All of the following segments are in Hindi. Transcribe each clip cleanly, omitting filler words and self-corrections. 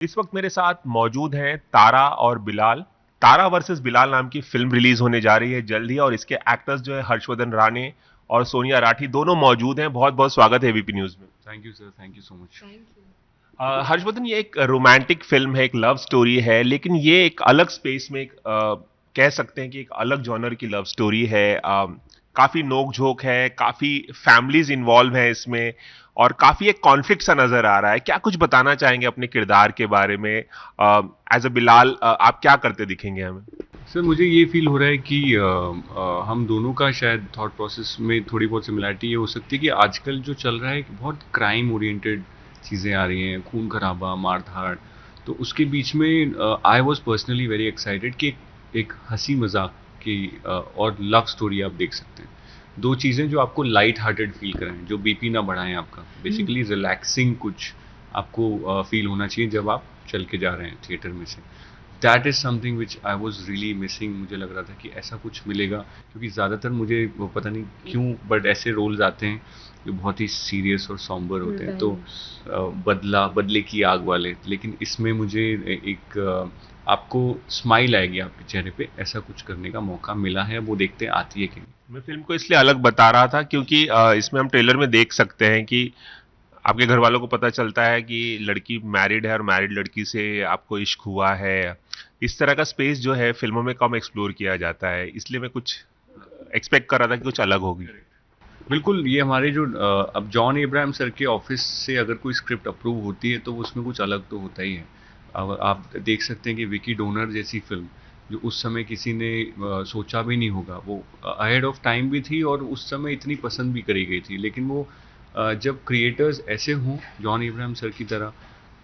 इस वक्त मेरे साथ मौजूद हैं तारा और बिलाल। तारा वर्सेस बिलाल नाम की फिल्म रिलीज होने जा रही है जल्द ही, और इसके एक्टर्स जो है हर्षवर्धन राणे और सोनिया राठी दोनों मौजूद हैं। बहुत बहुत स्वागत है एबीपी न्यूज में। Thank you sir, thank you so much. Harshvardhan, ये एक रोमांटिक फिल्म है, एक लव स्टोरी है, लेकिन ये एक अलग स्पेस में एक कह सकते हैं कि एक अलग जॉनर की लव स्टोरी है। काफी नोक झोंक है, काफी फैमिलीज इन्वॉल्व हैं इसमें, और काफी एक कॉन्फ्लिक्ट सा नजर आ रहा है। क्या कुछ बताना चाहेंगे अपने किरदार के बारे में? एज अ बिलाल, आप क्या करते दिखेंगे हमें? सर मुझे ये फील हो रहा है कि हम दोनों का शायद थॉट प्रोसेस में थोड़ी बहुत सिमिलैरिटी ये हो सकती है कि आजकल जो चल रहा है कि बहुत क्राइम ओरिएंटेड चीज़ें आ रही हैं, खून खराबा, मार धाड़। तो उसके बीच में I was personally very excited कि एक हंसी मजाक की और लव स्टोरी आप देख सकते हैं। दो चीज़ें जो आपको लाइट हार्टेड फील कराएं, जो बीपी ना बढ़ाएं आपका, बेसिकली रिलैक्सिंग कुछ आपको फील होना चाहिए जब आप चल के जा रहे हैं थिएटर में से। That is something which I was really missing. मुझे लग रहा था कि ऐसा कुछ मिलेगा, क्योंकि ज़्यादातर मुझे वो पता नहीं क्यों बट ऐसे रोल्स आते हैं जो बहुत ही सीरियस और सॉम्बर होते हैं, तो बदले की आग वाले। लेकिन इसमें मुझे एक आपको स्माइल आएगी आपके चेहरे पे, ऐसा कुछ करने का मौका मिला है। वो देखते हैं आती है कि नहीं। मैं फिल्म को इसलिए अलग बता रहा था क्योंकि इसमें हम ट्रेलर में देख सकते हैं कि आपके घर वालों को पता चलता है कि लड़की मैरिड है और मैरिड लड़की से आपको इश्क हुआ है। इस तरह का स्पेस जो है फिल्मों में कम एक्सप्लोर किया जाता है, इसलिए मैं कुछ एक्सपेक्ट कर रहा था कि कुछ अलग होगी। बिल्कुल, ये हमारे जो अब जॉन अब्राहम सर के ऑफिस से अगर कोई स्क्रिप्ट अप्रूव होती है तो उसमें कुछ अलग तो होता ही है। अब आप देख सकते हैं कि विकी डोनर जैसी फिल्म, जो उस समय किसी ने सोचा भी नहीं होगा, वो अहेड ऑफ टाइम भी थी और उस समय इतनी पसंद भी करी गई थी। लेकिन वो जब क्रिएटर्स ऐसे हों जॉन अब्राहम सर की तरह,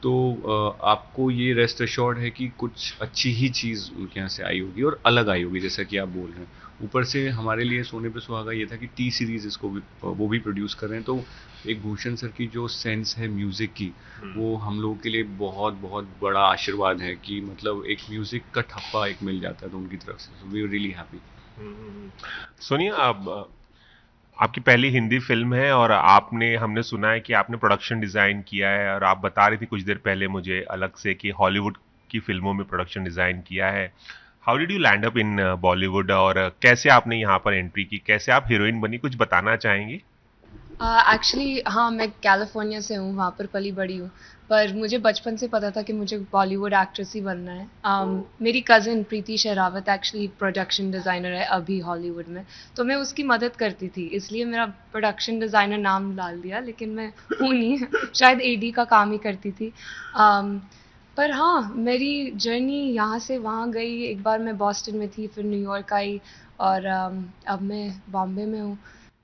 तो आपको ये रेस्ट अश्योर्ड है कि कुछ अच्छी ही चीज़ उनके यहाँ से आई होगी और अलग आई होगी, जैसा कि आप बोल रहे हैं। ऊपर से हमारे लिए सोने पे सुहागा ये था कि टी सीरीज़ इसको भी वो भी प्रोड्यूस कर रहे हैं, तो एक भूषण सर की जो सेंस है म्यूज़िक की, वो हम लोगों के लिए बहुत बहुत बड़ा आशीर्वाद है कि मतलब एक म्यूज़िक का ठप्पा एक मिल जाता है तो उनकी तरफ से। So we are really happy. सुनिए, अब आपकी पहली हिंदी फिल्म है, और आपने हमने सुना है कि आपने प्रोडक्शन डिजाइन किया है, और आप बता रही थी कुछ देर पहले मुझे अलग से कि हॉलीवुड की फिल्मों में प्रोडक्शन डिजाइन किया है। How did you land up in Bollywood, और कैसे आपने यहाँ पर एंट्री की, कैसे आप हीरोइन बनी, कुछ बताना चाहेंगे? एक्चुअली हाँ, मैं कैलिफोर्निया से हूँ, वहाँ पर पली बड़ी हूँ। पर मुझे बचपन से पता था कि मुझे बॉलीवुड एक्ट्रेस ही बनना है। मेरी कज़िन प्रीति शेरावत एक्चुअली प्रोडक्शन डिज़ाइनर है अभी हॉलीवुड में, तो मैं उसकी मदद करती थी, इसलिए मेरा प्रोडक्शन डिज़ाइनर नाम डाल दिया, लेकिन मैं हूँ नहीं शायद एडी का काम ही करती थी। पर हाँ, मेरी जर्नी यहाँ से वहाँ गई। एक बार मैं बॉस्टन में थी, फिर न्यूयॉर्क आई, और अब मैं बॉम्बे में हूँ।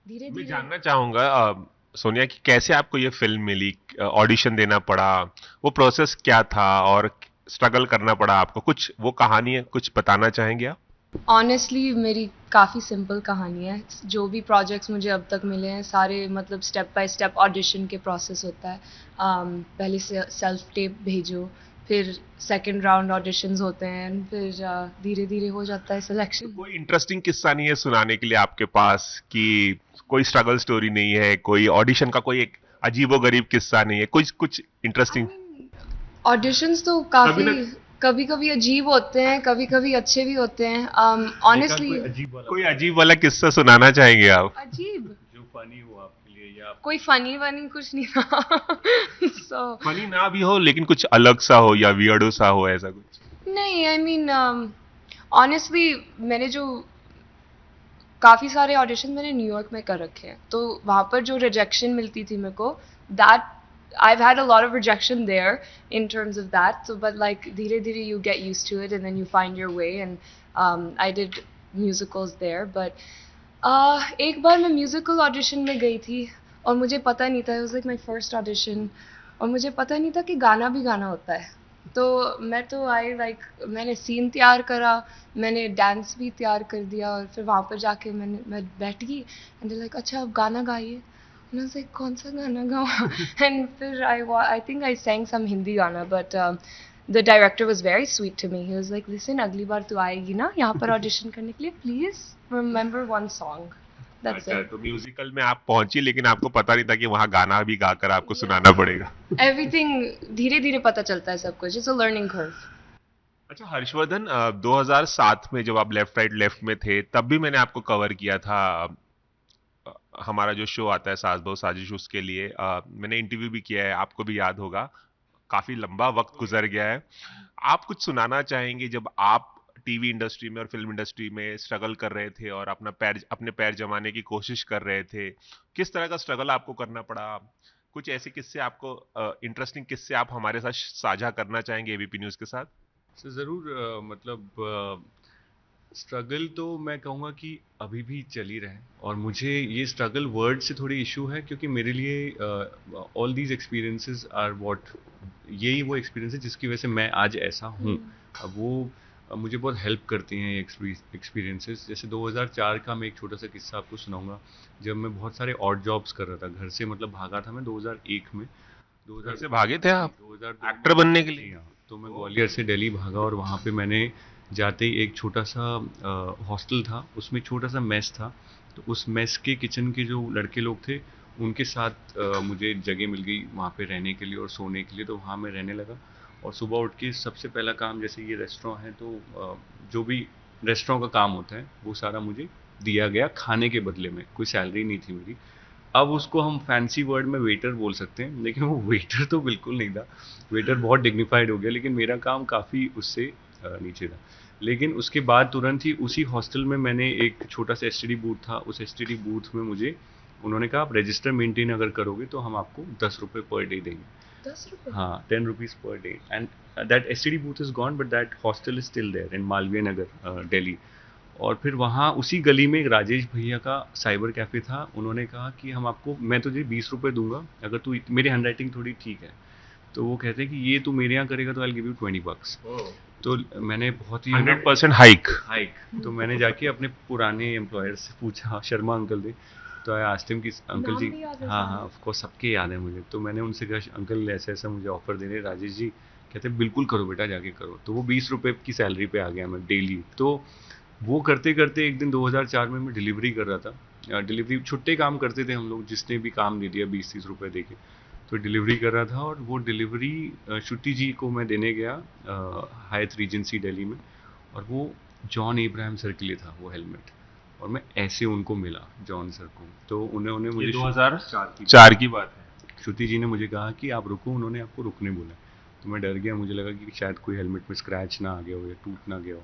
धीरे मैं धीरे जानना चाहूंगा सोनिया, कि कैसे आपको ये फिल्म मिली, ऑडिशन देना पड़ा, वो प्रोसेस क्या था, और स्ट्रगल करना पड़ा आपको, कुछ वो कहानी है, कुछ बताना चाहेंगे आप? ऑनेस्टली मेरी काफ़ी सिंपल कहानी है। जो भी प्रोजेक्ट्स मुझे अब तक मिले हैं सारे मतलब स्टेप बाय स्टेप ऑडिशन के प्रोसेस होता है। पहले से सेल्फ टेप भेजो, फिर सेकंड राउंड ऑडिशंस होते हैं, फिर धीरे धीरे हो जाता है तो सिलेक्शन। कोई इंटरेस्टिंग किस्सा नहीं है सुनाने के लिए आपके पास, कि कोई स्ट्रगल स्टोरी नहीं है, कोई ऑडिशन का कोई एक अजीबोगरीब किस्सा नहीं है, कुछ कुछ आई इंटरेस्टिंग? मीन ऑडिशंस तो कभी काफ़ी ना कभी कभी अजीब होते हैं, कभी कभी अच्छे भी होते हैं। एक आध ऑनेस्टली कोई अजीब वाला कोई बताइए, अजीब वाला किस्सा सुनाना चाहेंगे आप? अजीब जो फनी हो आपके लिए या कोई आपको। फनी वनी कुछ नहीं था। सो फनी ना भी हो, लेकिन कुछ अलग सा हो या वियर्डो सा हो, ऐसा कुछ? नहीं, आई मीन ऑनेस्टली मैंने जो काफ़ी सारे ऑडिशन मैंने न्यूयॉर्क में कर रखे हैं, तो वहाँ पर जो रिजेक्शन मिलती थी मेरे को, that I've had a lot of rejection there in terms of that. So, but like धीरे धीरे you get used to it and then you find your way. And I did musicals there. But एक बार मैं musical audition में गई थी और मुझे पता नहीं था, it was like my first audition, और मुझे पता नहीं था कि गाना भी गाना होता है। तो मैं तो आई लाइक मैंने सीन तैयार करा, मैंने डांस भी तैयार कर दिया, और फिर वहाँ पर जाके मैं बैठ गई एंड लाइक अच्छा अब गाना गाइए। एंड आई वाज लाइक कौन सा गाना गाऊँ? एंड फिर I think I sang some Hindi गाना, but the director was very sweet to me. He was like listen, अगली बार तू आएगी ना यहाँ पर ऑडिशन करने के लिए, please remember one song. That's अच्छा, it. तो म्यूजिकल में आप पहुंची लेकिन आपको पता नहीं था कि वहां गाना भी गाकर आपको सुनाना पड़ेगा। Everything धीरे धीरे पता चलता है सब कुछ. It's a learning curve. अच्छा हर्षवर्धन, 2007 में जब आप लेफ्ट राइट लेफ्ट में थे तब भी मैंने आपको कवर किया था। अ, हमारा जो शो आता है सास बहू साजिश, उसके लिए मैंने इंटरव्यू भी किया है, आपको भी याद होगा। काफी लंबा वक्त गुजर गया है। आप कुछ सुनाना चाहेंगे जब आप टीवी इंडस्ट्री में और फिल्म इंडस्ट्री में स्ट्रगल कर रहे थे और अपने पैर जमाने की कोशिश कर रहे थे, किस तरह का स्ट्रगल आपको करना पड़ा? कुछ ऐसे किस्से आपको, इंटरेस्टिंग किस्से आप हमारे साथ साझा करना चाहेंगे एबीपी न्यूज के साथ? सर ज़रूर, मतलब स्ट्रगल तो मैं कहूँगा कि अभी भी चल ही रहा है, और मुझे ये स्ट्रगल वर्ड से थोड़ी इशू है, क्योंकि मेरे लिए all these experiences are what, यही वो एक्सपीरियंस है जिसकी वजह से मैं आज ऐसा हूँ। अब वो मुझे बहुत हेल्प करती हैं ये एक्सपीरियंसेस। जैसे 2004 का मैं एक छोटा सा किस्सा आपको सुनाऊंगा। जब मैं बहुत सारे ऑड जॉब्स कर रहा था घर से, मतलब भागा था मैं 2001 में। घर 2000 से भागे थे आप 2002 एक्टर बनने के जी लिए? हाँ, तो मैं ग्वालियर से दिल्ली भागा, और वहाँ पे मैंने जाते ही एक छोटा सा हॉस्टल था, उसमें छोटा सा मेस था। तो उस मेस के किचन के जो लड़के लोग थे, उनके साथ मुझे जगह मिल गई वहाँ पे रहने के लिए और सोने के लिए, तो वहाँ मैं रहने लगा। और सुबह उठ के सबसे पहला काम, जैसे ये रेस्टोरेंट है, तो जो भी रेस्टोरेंट का काम होता है वो सारा मुझे दिया गया खाने के बदले में, कोई सैलरी नहीं थी मेरी। अब उसको हम फैंसी वर्ड में वेटर बोल सकते हैं, लेकिन वो वेटर तो बिल्कुल नहीं था। वेटर बहुत डिग्निफाइड हो गया, लेकिन मेरा काम काफ़ी उससे नीचे था। लेकिन उसके बाद तुरंत ही उसी हॉस्टल में मैंने एक छोटा सा एसटीडी बूथ था, उस एसटीडी बूथ में मुझे उन्होंने कहा आप रजिस्टर मेंटेन अगर करोगे तो हम आपको 10 रुपये पर डे देंगे। 10 रुपए. हाँ, 10 rupees per day. And that STD booth is gone, but that hostel is still there in Malviya Nagar, Delhi. और फिर वहाँ उसी गली में एक राजेश भैया का साइबर कैफ़े था। उन्होंने कहा कि हम आपको, मैं तुझे 20 रुपये दूंगा अगर तू, मेरी हैंडराइटिंग थोड़ी ठीक है, तो वो कहते हैं कि ये तू मेरे यहाँ करेगा तो आई गिव यू 20 bucks। तो मैंने बहुत ही 100% हाइक। हाइक, तो मैंने जाके अपने पुराने एम्प्लॉयर से पूछा, शर्मा अंकल थे, तो आई आस्क्ड हिम कि अंकल नाम जी, भी याद है हाँ सारे? हाँ ऑफ कोर्स सबके याद है मुझे। तो मैंने उनसे कहा अंकल ऐसा ऐसा मुझे ऑफर दे रहे राजेश जी। कहते बिल्कुल करो बेटा, जाके करो। तो वो 20 रुपये की सैलरी पे आ गया मैं डेली। तो वो करते करते एक दिन 2004 में मैं डिलीवरी कर रहा था। डिलीवरी छुट्टे काम करते थे हम लोग, जिसने भी काम दे दिया 20-30 रुपये दे के, तो डिलीवरी कर रहा था। और वो डिलीवरी शुट्टी जी को मैं देने गया हायत रीजेंसी दिल्ली में, और वो जॉन इब्राहिम सर के लिए था वो हेलमेट। और मैं ऐसे उनको मिला जॉन सर को, तो उन्होंने ये मुझे 2004 की बात है। श्रुति जी ने मुझे कहा कि आप रुको, उन्होंने आपको रुकने बोला। तो मैं डर गया, मुझे लगा कि शायद कोई हेलमेट में स्क्रैच ना आ गया हो या टूट ना गया हो।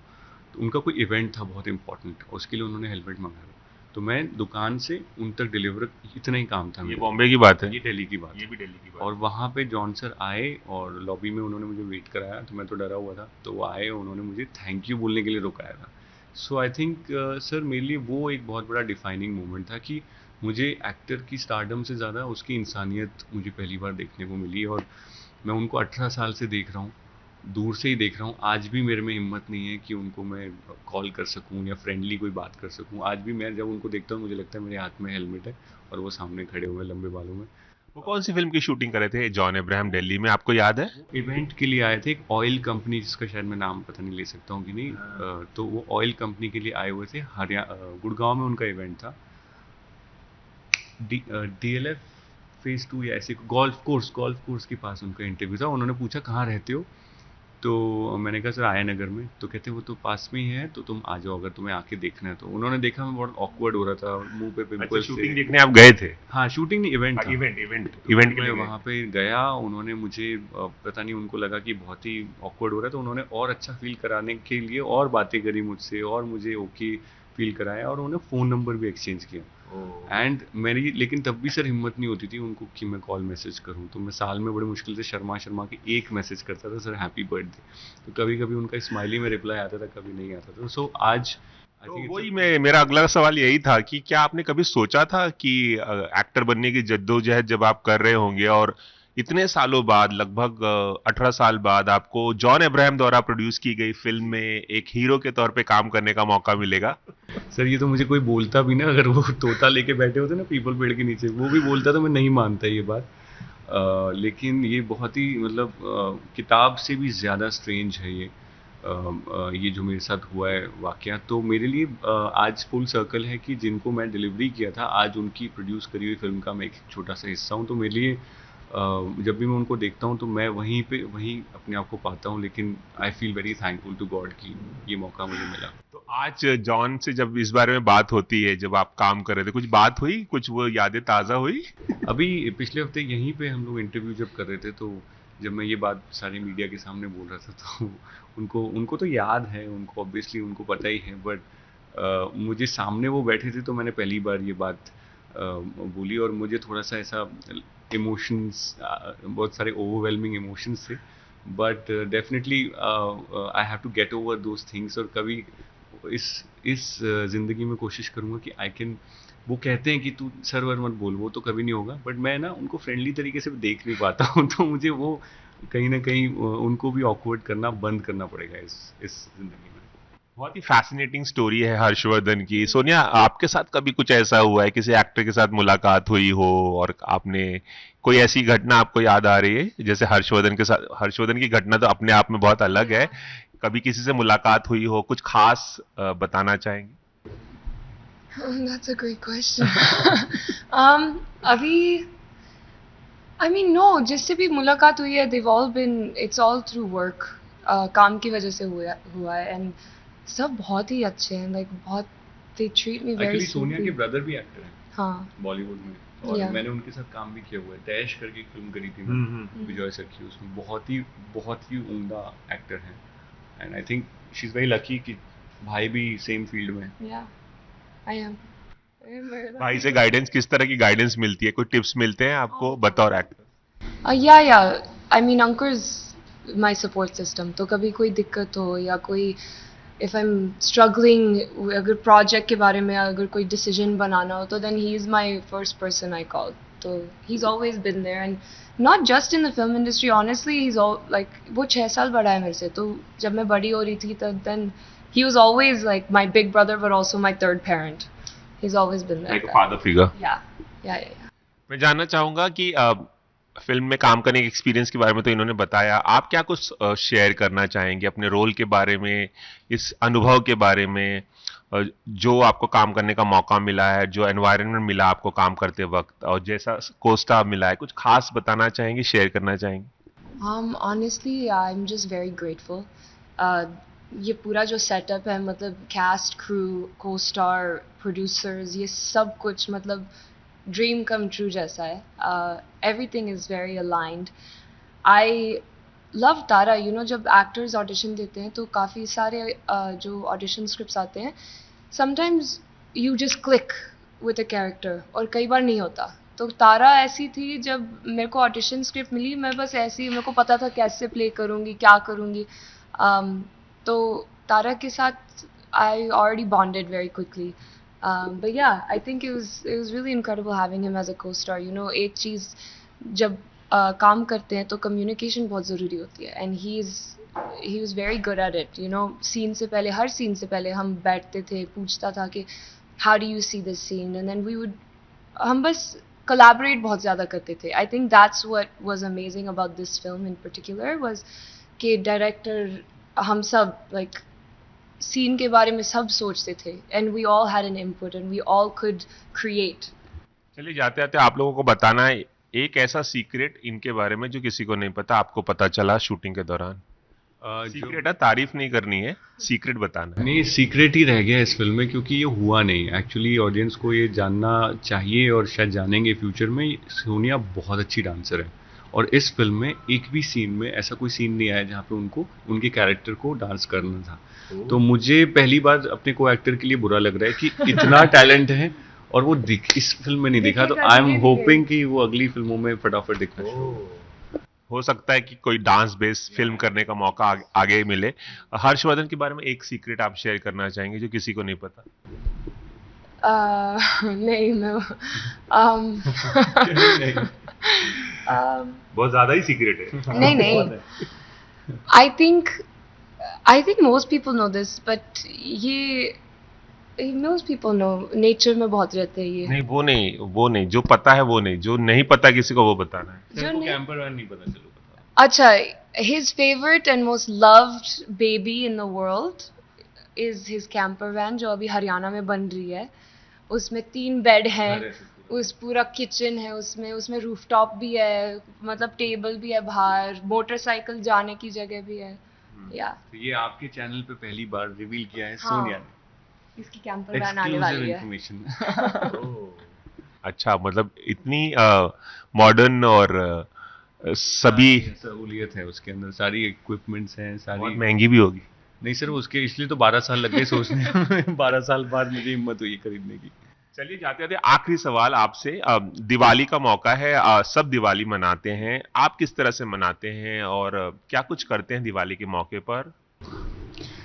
तो उनका कोई इवेंट था बहुत इंपॉर्टेंट, उसके लिए उन्होंने हेलमेट मंगाया। तो मैं दुकान से उन तक डिलीवर, इतना ही काम था ये मेरा। बॉम्बे की बात है? ये दिल्ली की बात ये है। भी दिल्ली की बात और वहाँ पे जॉन सर आए और लॉबी में उन्होंने मुझे वेट कराया, तो मैं तो डरा हुआ था। तो वो आए, उन्होंने मुझे थैंक यू बोलने के लिए रुकाया था। सो आई थिंक सर मेरे लिए वो एक बहुत बड़ा डिफाइनिंग मोमेंट था कि मुझे एक्टर की स्टारडम से ज़्यादा उसकी इंसानियत मुझे पहली बार देखने को मिली। और मैं उनको 18 साल से देख रहा हूँ, दूर से ही देख रहा हूँ। आज भी मेरे में हिम्मत नहीं है कि उनको मैं कॉल कर सकूँ या फ्रेंडली कोई बात कर सकूँ। आज भी मैं जब उनको देखता हूँ मुझे लगता है मेरे हाथ में हेलमेट है और वो सामने खड़े हुए हैं लंबे बालों में। वो कौन सी फिल्म की शूटिंग कर रहे थे जॉन अब्राहम दिल्ली में, आपको याद है? वो इवेंट के लिए आए थे, एक ऑयल कंपनी जिसका शायद मैं नाम पता नहीं ले सकता हूँ कि नहीं। तो वो ऑयल कंपनी के लिए आए हुए थे, गुड़गांव में उनका इवेंट था। डीएलएफ फेज़ 2 या ऐसे गोल्फ कोर्स के पास उनका इंटरव्यू था। उन्होंने पूछा कहाँ रहते हो, तो मैंने कहा सर आया नगर में। तो कहते वो तो पास में ही है, तो तुम आ जाओ अगर तुम्हें आके देखना है तो। उन्होंने देखा मैं बहुत ऑकवर्ड हो रहा था, मुंह पे अच्छा, पिंपल्स शूटिंग थे। देखने आप गए थे? हाँ, शूटिंग नहीं, इवेंट था। इवेंट के मैं लिए गए वहाँ पे गया, उन्होंने मुझे पता नहीं उनको लगा कि बहुत ही ऑकवर्ड हो रहा है, तो उन्होंने और अच्छा फील कराने के लिए और बातें करी मुझसे और मुझे ओके फील कराया, और उन्होंने फ़ोन नंबर भी एक्सचेंज किया। एंड मेरी लेकिन तब भी सर हिम्मत नहीं होती थी उनको कि मैं कॉल मैसेज करूं। तो मैं साल में बड़ी मुश्किल से शर्मा शर्मा के एक मैसेज करता था, सर हैप्पी बर्थडे। तो कभी कभी उनका स्माइली में रिप्लाई आता था, कभी नहीं आता था। सो आज आई तो थिंक वही मेरा अगला सवाल यही था कि क्या आपने कभी सोचा था कि एक्टर बनने की जद्दोजहद जब आप कर रहे होंगे और इतने सालों बाद, लगभग 18 साल बाद, आपको जॉन अब्राहम द्वारा प्रोड्यूस की गई फिल्म में एक हीरो के तौर पे काम करने का मौका मिलेगा? सर ये तो मुझे कोई बोलता भी ना, अगर वो तोता लेके बैठे होते ना पीपल पेड़ के नीचे, वो भी बोलता तो मैं नहीं मानता ये बात। लेकिन ये बहुत ही मतलब किताब से भी ज़्यादा स्ट्रेंज है ये। ये जो मेरे साथ हुआ है वाकया, तो मेरे लिए आज फुल सर्कल है कि जिनको मैं डिलीवरी किया था आज उनकी प्रोड्यूस करी हुई फिल्म का मैं एक छोटा सा हिस्सा हूँ। तो मेरे लिए जब भी मैं उनको देखता हूँ तो मैं वहीं अपने आप को पाता हूँ, लेकिन I feel very thankful to God कि ये मौका मुझे मिला। तो आज जॉन से जब इस बारे में बात होती है, जब आप काम कर रहे थे, कुछ बात हुई, कुछ वो यादें ताज़ा हुई? अभी पिछले हफ्ते यहीं पे हम लोग इंटरव्यू जब कर रहे थे, तो जब मैं ये बात सारी मीडिया के सामने बोल रहा था तो उनको तो याद है, उनको ऑब्वियसली उनको पता ही है, बट मुझे सामने वो बैठे थे तो मैंने पहली बार ये बात बोली और मुझे थोड़ा सा ऐसा इमोशंस, बहुत सारे ओवरवेलमिंग इमोशंस थे, but definitely I have to get over those things. और कभी इस ज़िंदगी में कोशिश करूँगा कि आई कैन, वो कहते हैं कि तू सर वर मत बोल, वो तो कभी नहीं होगा, बट मैं ना उनको फ्रेंडली तरीके से देख नहीं पाता हूँ तो मुझे वो कहीं ना कहीं उनको भी ऑकवर्ड करना बंद करना पड़ेगा इस ज़िंदगी में। बहुत ही फैसिनेटिंग स्टोरी है हर्षवर्धन की। सोनिया, आपके साथ कभी कुछ ऐसा हुआ है, किसी एक्टर के साथ मुलाकात हुई हो और आपने कोई ऐसी घटना आपको याद आ रही है? जैसे हर्षवर्धन के साथ, हर्षवर्धन की घटना तो अपने आप में बहुत अलग है, कभी किसी से मुलाकात हुई हो, कुछ खास बताना चाहेंगे? That's a great question. अभी I mean no, जिससे भी मुलाकात हुई है they've all been, it's all through work. काम की वजह से हुआ है and सब बहुत ही अच्छे हैं, like बहुत, they treat me very actually Sonia के sweetly. ब्रदर भी एक्टर हैं हाँ, बॉलीवुड में, और Yeah. मैंने उनके साथ काम भी किया हुआ है। डैश करके एक फिल्म करी थी हम्म, मैंने विजय सर की, उसमें बहुत ही उम्दा एक्टर हैं, and I think she is very lucky कि भाई भी सेम फील्ड में है। yeah, I am. I am very lucky. भाई से गाइडेंस, किस तरह की गाइडेंस मिलती है, कोई टिप्स मिलते हैं आपको बतौर actor? Yeah. I mean, Ankur's my support system. तो कभी कोई दिक्कत हो या कोई, if I'm struggling, अगर project के बारे में अगर कोई decision बनाना हो तो then he is my first person I call. तो he's always been there, and not just in the film industry. Honestly, he's all like, वो 6 साल बड़ा है मेरे से, तो जब मैं बड़ी हो रही थी तब then he was always like my big brother but also my third parent. He's always been there. Like a father figure. Yeah. मैं जानना चाहूंगा कि फिल्म में काम करने के एक्सपीरियंस के बारे में तो इन्होंने बताया, आप क्या कुछ शेयर करना चाहेंगे अपने रोल के बारे में, इस अनुभव के बारे में, जो आपको काम करने का मौका मिला है, जो एनवायरनमेंट मिला आपको काम करते वक्त, और जैसा कोस्टा मिला है, कुछ खास बताना चाहेंगे, शेयर करना चाहेंगे? Honestly, I'm just very grateful. ये पूरा जो सेटअप है, मतलब कैस्ट, क्रू, को स्टार, प्रोड्यूसर्स, ये सब कुछ मतलब ड्रीम कम ट्रू जैसा है. Everything is very aligned. I love Tara. जब एक्टर्स ऑडिशन देते हैं तो काफ़ी सारे जो ऑडिशन स्क्रिप्ट्स आते हैं, sometimes you just click with a character, और कई बार नहीं होता. तो तारा ऐसी थी, जब मेरे को ऑडिशन स्क्रिप्ट मिली, मैं बस ऐसी, मेरे को पता था कैसे प्ले करूँगी, क्या करूँगी. तो तारा के साथ I already bonded very quickly. But yeah, I think it was really incredible having him as a co-star. एक चीज़ जब काम करते हैं तो communication बहुत ज़रूरी होती है, and he was very good at it. Scene से पहले, हर सीन से पहले हम बैठते थे, पूछता था कि how do you see this scene, and then हम बस collaborate बहुत ज़्यादा करते थे. I think that's what was amazing about this film in particular, was कि director, हम सब like सीन के बारे में सब सोचते थे, and we all had an input and we all could create. चलिए, जाते जाते आप लोगों को बताना है एक ऐसा सीक्रेट इनके बारे में जो किसी को नहीं पता, आपको पता चला शूटिंग के दौरान. सीक्रेट है, तारीफ नहीं करनी है, सीक्रेट बताना है. नहीं, सीक्रेट ही रह गया इस फिल्म में, क्योंकि ये हुआ नहीं. एक्चुअली ऑडियंस को ये जानना चाहिए, और शायद जानेंगे फ्यूचर में. सोनिया बहुत अच्छी डांसर है, और इस फिल्म में एक भी सीन में ऐसा कोई सीन नहीं आया जहाँ पे उनको उनके कैरेक्टर को डांस करना था. तो मुझे पहली बार अपने को एक्टर के लिए बुरा लग रहा है कि इतना टैलेंट है और वो इस फिल्म में नहीं दिखा. तो आई एम होपिंग कि वो अगली फिल्मों में फटाफट दिखना शुरू हो सकता है कि कोई डांस बेस्ड फिल्म करने का मौका आगे मिले. हर्षवर्धन के बारे में एक सीक्रेट आप शेयर करना चाहेंगे जो किसी को नहीं पता? नहीं, मैं बहुत ज्यादा ही सीक्रेट है. नहीं. I think most people know this, but most people know, nature में बहुत रहते हैं ये. नहीं, वो नहीं, जो पता है वो नहीं, जो नहीं पता किसी को वो बताना है. है. कैंपर नहीं पता, चलो अच्छा, his favorite and most loved baby in the world is his camper van जो अभी हरियाणा में बन रही है. उसमें 3 बेड हैं, उस पूरा किचन है उसमें, उसमें रूफटॉप भी है, मतलब टेबल भी है बाहर, मोटरसाइकिल जाने की जगह भी है. या तो ये आपके चैनल पे पहली बार रिवील किया है हाँ. सोनिया ने. इसकी कैंपर वैन आने एक्सक्लूसिव वाली है. इन्फॉर्मेशन. अच्छा, मतलब इतनी मॉडर्न और सभी सहूलियत है उसके अंदर, सारी इक्विपमेंट्स हैं बहुत सारी. महंगी भी होगी. नहीं सर, उसके इसलिए तो 12 साल लग गए सोचने में. 12 साल बाद मुझे हिम्मत हुई खरीदने की. चलिए जाते जाते आखिरी सवाल आपसे. दिवाली का मौका है, सब दिवाली मनाते हैं, आप किस तरह से मनाते हैं और क्या कुछ करते हैं दिवाली के मौके पर?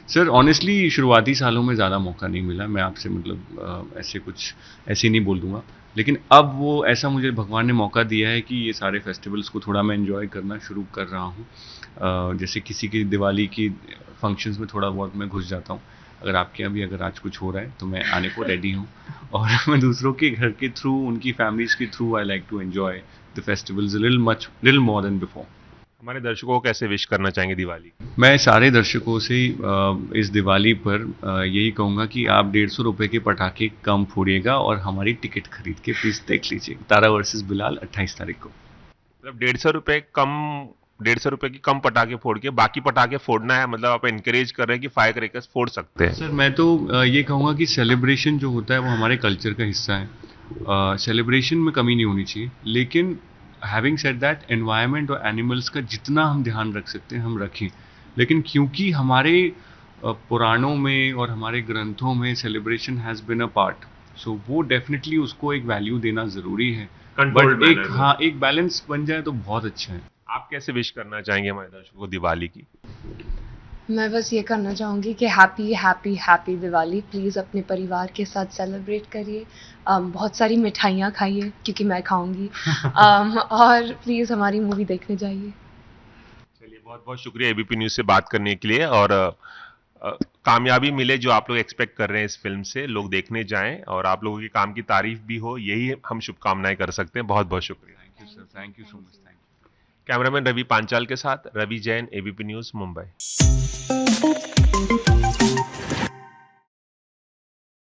सर ऑनेस्टली शुरुआती सालों में ज़्यादा मौका नहीं मिला. मैं आपसे मतलब ऐसे नहीं बोल दूंगा, लेकिन अब वो ऐसा मुझे भगवान ने मौका दिया है कि ये सारे फेस्टिवल्स को थोड़ा मैं एंजॉय करना शुरू कर रहा हूँ. जैसे किसी की दिवाली की फंक्शंस में थोड़ा बहुत मैं घुस जाता हूँ. अगर आपके यहाँ भी अगर आज कुछ हो रहा है तो मैं आने को रेडी हूँ. और मैं दूसरों के घर के थ्रू, उनकी फैमिलीज़ के through I like to enjoy the festivals little more than before. हमारे दर्शकों को कैसे विश करना चाहेंगे दिवाली? मैं सारे दर्शकों से इस दिवाली पर यही कहूँगा कि आप 150 रुपये के पटाखे कम फोड़िएगा और हमारी टिकट खरीद के प्लीज़ देख लीजिए तारा वर्सेस बिलाल 28 तारीख को. मतलब 150 रुपए की कम पटाखे फोड़ के बाकी पटाखे फोड़ना है, मतलब आप एनकरेज कर रहे हैं कि फायर क्रैकर्स फोड़ सकते हैं? सर मैं तो ये कहूँगा कि सेलिब्रेशन जो होता है वो हमारे कल्चर का हिस्सा है. सेलिब्रेशन में कमी नहीं होनी चाहिए, लेकिन हैविंग सेड दैट एनवायरनमेंट और एनिमल्स का जितना हम ध्यान रख सकते हैं हम रखें. लेकिन क्योंकि हमारे पुराणों में और हमारे ग्रंथों में celebration has been a part, so वो डेफिनेटली उसको एक वैल्यू देना ज़रूरी है. Controlled बट manner में. हाँ, एक बैलेंस बन जाए तो बहुत अच्छा है. आप कैसे विश करना चाहेंगे हमारे दर्शकों को दिवाली की? मैं बस ये करना चाहूँगी कि happy happy happy Diwali. Please अपने परिवार के साथ सेलिब्रेट करिए, बहुत सारी मिठाइयाँ खाइए क्योंकि मैं खाऊंगी, और प्लीज़ हमारी मूवी देखने जाइए. चलिए, बहुत बहुत शुक्रिया एबीपी न्यूज़ से बात करने के लिए, और कामयाबी मिले जो आप लोग एक्सपेक्ट कर रहे हैं इस फिल्म से, लोग देखने जाएं और आप लोगों के काम की तारीफ भी हो, यही हम शुभकामनाएं कर सकते हैं. बहुत बहुत शुक्रिया. Thank you sir, thank you so much. Thank you. Cameraman Ravi Panchal के साथ रवि जैन, एबीपी न्यूज़, मुंबई.